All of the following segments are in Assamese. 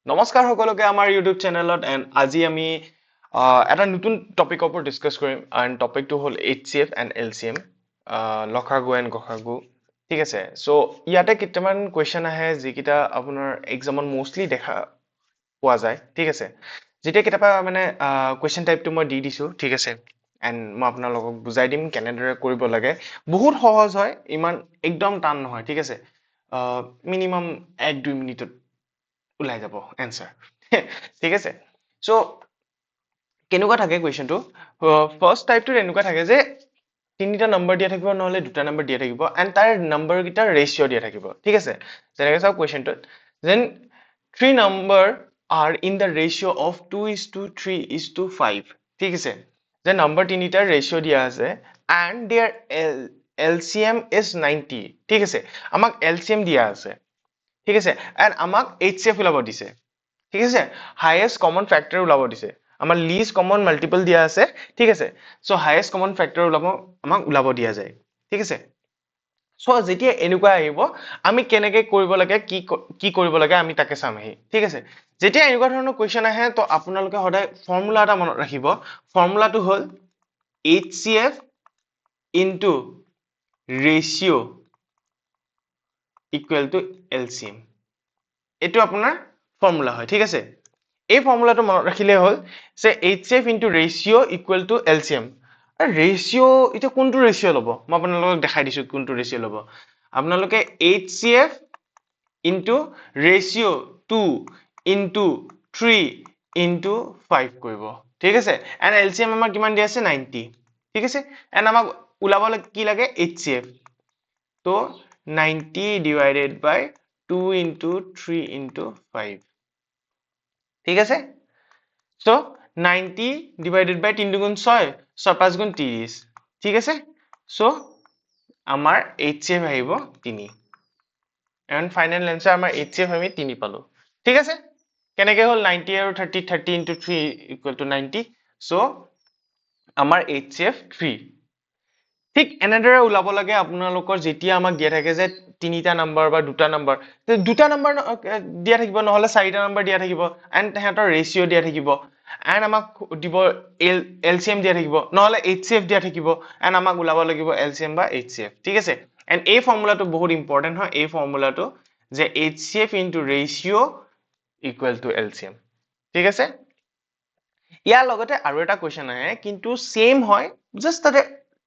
নমস্কাৰ সকলোকে আমাৰ ইউটিউব চেনেলত এণ্ড আজি আমি এটা নতুন টপিকৰ ওপৰত ডিছকাছ কৰিম এণ্ড টপিকটো হ'ল HCF এণ্ড LCM লসাগু এণ্ড গসাগু ঠিক আছে চ' ইয়াতে কেইটামান কুৱেশ্যন আহে যিকেইটা আপোনাৰ এক্সামত মষ্টলি দেখা পোৱা যায় ঠিক আছে যেতিয়া কেতিয়াবা মানে কুৱেশ্যন টাইপটো মই দি দিছোঁ ঠিক আছে এণ্ড মই আপোনালোকক বুজাই দিম কেনেদৰে কৰিব লাগে বহুত সহজ হয় ইমান একদম টান নহয় ঠিক আছে মিনিমাম 1-2 মিনিটত ওলাই যাব এনসাৰ ঠিক আছে চ' কেনেকুৱা থাকে কুৱেশ্যনটো ফাৰ্ষ্ট টাইপটোত এনেকুৱা থাকে যে তিনিটা নম্বৰ দিয়া থাকিব নহলে দুটা নম্বৰ দিয়া থাকিব এণ্ড তাৰ নম্বৰ কেইটাৰ ৰেচিঅ' দিয়া থাকিব ঠিক আছে যেনেকৈ চাওক কুৱেশ্যনটোত যেন 3 number are in the ratio of 2:3:5 ঠিক আছে যে নম্বৰ তিনিটাৰ ৰেচিঅ' দিয়া আছে and their LCM is 90 ঠিক আছে আমাক LCM দিয়া আছে ঠিক আছে এণ্ড আমাক HCF ওলাব দিছে ঠিক আছে হাইয়েষ্ট কমন ফেক্টৰ ওলাব দিছে আমাৰ লিষ্ট কমন মাল্টিপল দিয়া আছে ঠিক আছে চ' হাইয়েষ্ট কমন ফেক্টৰ আমাক ওলাব দিয়া যায় ঠিক আছে চ' যেতিয়া এনেকুৱা আহিব আমি কেনেকে কৰিব লাগে কি কৰিব লাগে আমি তাকে চাম আহি ঠিক আছে যেতিয়া এনেকুৱা ধৰণৰ কুৱেশ্যন আহে তো আপোনালোকে সদায় ফৰ্মুলা এটা মনত ৰাখিব ফৰ্মুলাটো হ'ল HCF into ratio' equal to LCM এইটো আপোনাৰ ফৰ্মুলা হয় ঠিক আছে এই ফৰ্মুলাটো মনত ৰাখিলে হ'ল যে HCF into ratio' equal to LCM ratio' এতিয়া কোনটো ৰেচিঅ' ল'ব মই আপোনালোকক দেখাই দিছোঁ কোনটো ৰেচিঅ' ল'ব আপোনালোকে HCF into ratio' 2 into 3 into 5 কৰিব ঠিক আছে এণ্ড LCM আমাৰ কিমান দিয়া আছে 90 ঠিক আছে এণ্ড আমাক ওলাব কি লাগে HCF তো 90 divided by 2 into 3 into 5 ঠিক আছে so 90 divided by 3 গুণ 6 6 5 গুণ 30 ঠিক আছে so আমাৰ HCF আহিব 3 and final answer আমাৰ HCF আমি 3 পালো ঠিক আছে কেনেকৈ হ'ল 90 আৰু 30 30 into 3 equal to 90 so আমাৰ HCF 3 ঠিক এনেদৰে ওলাব লাগে আপোনালোকৰ যেতিয়া আমাক দিয়া থাকে যে তিনিটা নম্বৰ বা দুটা নম্বৰ দিয়া থাকিব নহলে চাৰিটা নম্বৰ দিয়া থাকিব এণ্ড তেহেঁতৰ ৰেচিঅ' দিয়া থাকিব এণ্ড আমাক দিব LCM দিয়া থাকিব নহলে HCF দিয়া থাকিব এণ্ড আমাক ওলাব লাগিব LCM বা HCF ঠিক আছে এণ্ড এই ফৰ্মুলাটো বহুত ইম্পৰ্টেণ্ট হয় এই ফৰ্মুলাটো যে HCF into ratio' equal to LCM ঠিক আছে ইয়াৰ লগতে আৰু এটা কুৱেশ্যন আহে কিন্তু সেম হয় জাষ্ট তাতে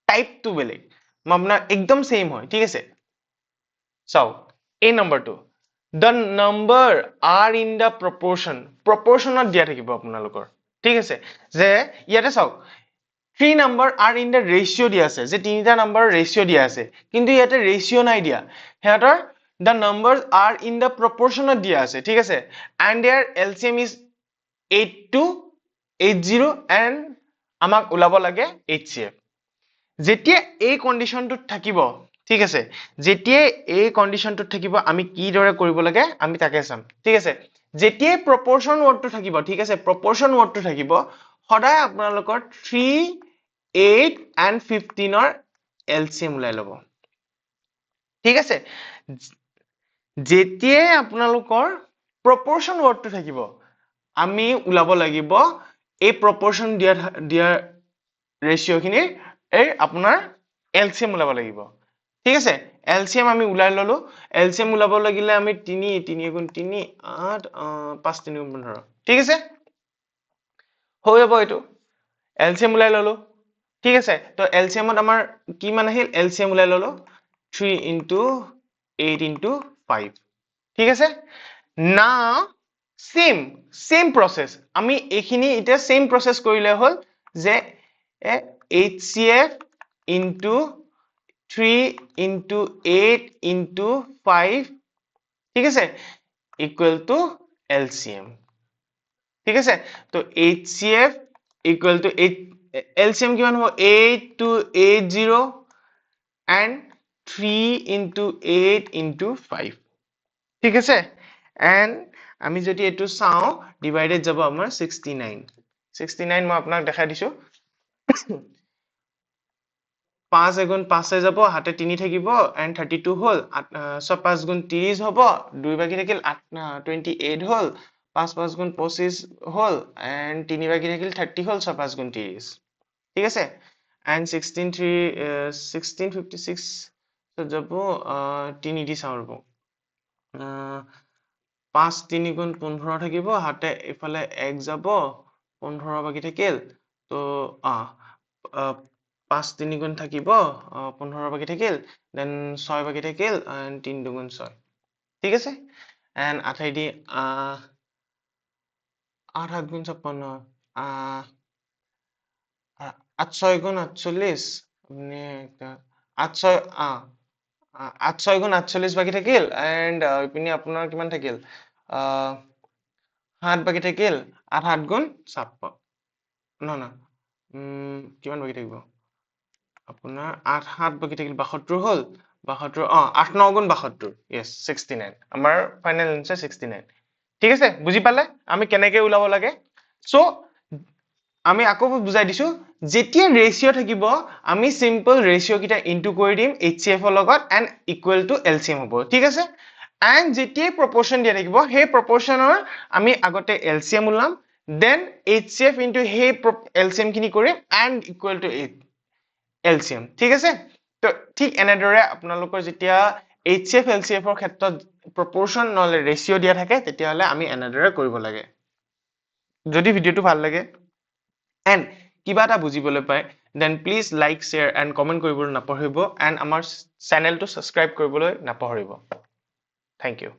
টাইপটো বেলেগ মই আপোনাৰ একদম সেম হয় ঠিক আছে চাওক এই নম্বৰটো the number are in the proportionত দিয়া থাকিব আপোনালোকৰ ঠিক আছে যে ইয়াতে চাওক 3 number are in the ratio দিয়া আছে যে তিনিটা নম্বৰ ৰেচিঅ' দিয়া আছে কিন্তু ইয়াতে ৰেচিঅ' নাই দিয়া সিহঁতৰ the numbers are in the proportionত দিয়া আছে ঠিক আছে and their LCM is 8280 and আমাক ওলাব লাগে HCF যেতিয়া এই কন্ডিশনটোত থাকিব ঠিক আছে যেতিয়া এই কন্ডিশনটোত থাকিব আমি কি দৰে কৰিব লাগে আমি তাকে চাম ঠিক আছে যেতিয়া প্ৰপৰচন ৱৰ্ডটো থাকিব ঠিক আছে প্ৰপৰচন ৱৰ্ডটো থাকিব সদায় আপোনালোকৰ 3 8 and 15 ৰ LCM ওলাই ল'ব ঠিক আছে যেতিয়া আপোনালোকৰ প্ৰপৰচন ৱৰ্ডটো থাকিব আমি ওলাব লাগিব এই প্ৰপৰচন দিয়া ৰেচিঅ' খিনিৰ এই আপোনাৰ LCM ওলাব লাগিব ঠিক আছে LCM আমি ওলাই ললো LCM ওলাব লাগিলে আমি 3 3 গুণ 3 8 5 3 গুণ 15 ঠিক আছে হৈ যাব এইটো LCM ওলাই ললো ঠিক আছে তো LCM ত আমাৰ কিমান আহিল LCM ওলাই ললো 3 into 8 into 5 ঠিক আছে now same process আমি এইখিনি এতিয়া same process কৰিলে হ'ল যে HCF into 3 into 8 into 5 ঠিক আছে equal to LCM ঠিক আছে তো HCF equal to LCM কিমান হ'ব 8280 and 3 into 8 into 5 ঠিক আছে and আমি যদি এটো চাও ডিভাইডেড যাব আমাৰ 69 মই আপোনাক দেখাই দিছো 5 এগুণ 5 যাব হাতে 3 থাকিব and 32 হল 6 5 গুণ 30 হ'ব 2 বাকি থাকিল 28 হল 5 5 গুণ 25 হ'ল এন্ড 3 বাকি থাকিল 30 হ'ল 6 5 গুণ 30 ঠিক আছে এন্ড 1656 যাব 3 দি চাওঁ ৰ'ব 5 3 গুণ 15 থাকিব হাতে ইফালে 1 যাব 15 বাকি থাকিল তো 5 3 গুণ থাকিব 15 বাকি থাকিল দেন 6 বাকি থাকিল এন্ড 3 দুগুণ 6 ঠিক আছে এন্ড 8 দি 8 7 গুণ 56 8 6 গুণ 48 আপনি 8 6 8 6 গুণ 48 বাকি থাকিল এন্ড ইপিনে আপোনাৰ কিমান থাকিল 7 বাকি থাকিল 8 7 গুণ 56 নহয় নহয় কিমান বাকি থাকিব আপোনাৰ 8 7 বাকি থাকিল 72 হ'ল 72 8 9 গুণ 72 ইয়েস 69 আমাৰ ফাইনেল আনসাৰ 69 ঠিক আছে বুজি পালে আমি কেনেকৈ ওলাব লাগে সো আমি আকৌ বুজাই দিছো যেতিয়া ৰেশিও থাকিব আমি সিম্পল ৰেশিও কিটা ইনটু কৰি দিম HCF ৰ লগত এন্ড ইকুৱেল টু LCM হ'ব ঠিক আছে এন্ড যেতিয়া প্ৰপোৰ্শন দিয়া থাকিব সেই প্ৰপোৰ্শনৰ আমি আগতে LCM ওলাম দেন HCF ইনটু সেই LCM খিনি কৰিম এন্ড ইকুৱেল টু LCM ঠিক আছে তো ঠিক এনেদৰে আপোনালোকৰ যেতিয়া HCF LCF ৰ ক্ষেত্ৰত প্ৰপোৰ্শন নহলে ৰেশিও দিয়া থাকে তেতিয়াহলে আমি এনেদৰে কৰিব লাগে যদি ভিডিওটো ভাল লাগে এন্ড কিবা এটা বুজিবলৈ পায় then please like share and comment কৰিবলৈ নাপাহৰিব এন্ড আমাৰ চেনেলটো সাবস্ক্ৰাইব কৰিবলৈ নাপাহৰিব থেংক ইউ